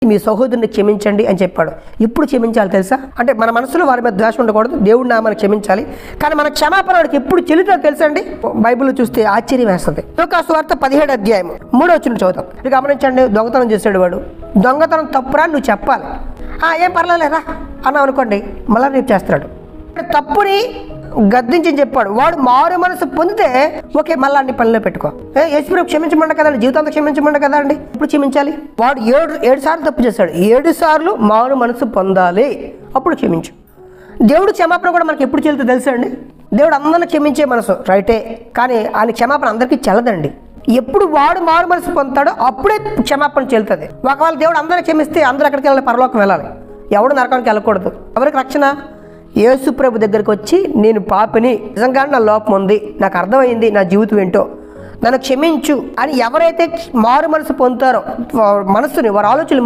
మీ సహోదరుని క్షమించండి అని చెప్పాడు. ఎప్పుడు క్షమించాలి తెలుసా? అంటే మన మనసులో వారి మీద ద్వేషం ఉండకూడదు, దేవుడు నామని క్షమించాలి. కానీ మన క్షమాపణ వాడికి ఎప్పుడు చెల్లుతుందో తెలుసా అండి? బైబిల్ చూస్తే ఆశ్చర్యం వేస్తుంది. లూకా సువార్త 17వ అధ్యాయం 3వ వచనం చదువుతాం. ఇది గమనించండి. దొంగతనం చేశాడు వాడు. దొంగతనం తప్పురా నువ్వు చెప్పాలి. ఏం పర్లేదురా అన్నావు అనుకోండి, మళ్ళీ రేపు చేస్తున్నాడు. తప్పుని గద్దించి చెప్పాడు. వాడు మారు మనసు పొందితే ఓకే, మళ్ళీ అన్ని పనిలో పెట్టుకో. యేసుప్రభు క్షమించమంట కదండి, జీవితాంతం క్షమించమంట కదండి. ఇప్పుడు క్షమించాలి. వాడు ఏడు సార్లు తప్పు చేశాడు. 7 సార్లు మారు మనసు పొందాలి, అప్పుడు క్షమించు. దేవుడు క్షమాపణ కూడా మనకి ఎప్పుడు చెల్లుతుందో తెలుసా అండి? దేవుడు అందరిని క్షమించే మనసు రైటే, కానీ ఆయన క్షమాపణ అందరికీ చెల్లదండి. ఎప్పుడు వాడు మారు మనసు పొందుతాడో అప్పుడే క్షమాపణ చెల్లుతుంది. ఒకవేళ దేవుడు అందరిని క్షమిస్తే అందరూ ఎక్కడికి వెళ్ళాలి? పరలోకం వెళ్ళాలి. ఎవడు నరకానికి వెళ్ళకూడదు. ఎవరికి రక్షణ? యేసు ప్రభు దగ్గరికి వచ్చి నేను పాపిని, నిజంగానే నా లోపం ఉంది, నాకు అర్థమైంది నా జీవితం ఏంటో, నన్ను క్షమించు అని ఎవరైతే మారు మనసు పొందుతారో, మనసుని వారి ఆలోచనలు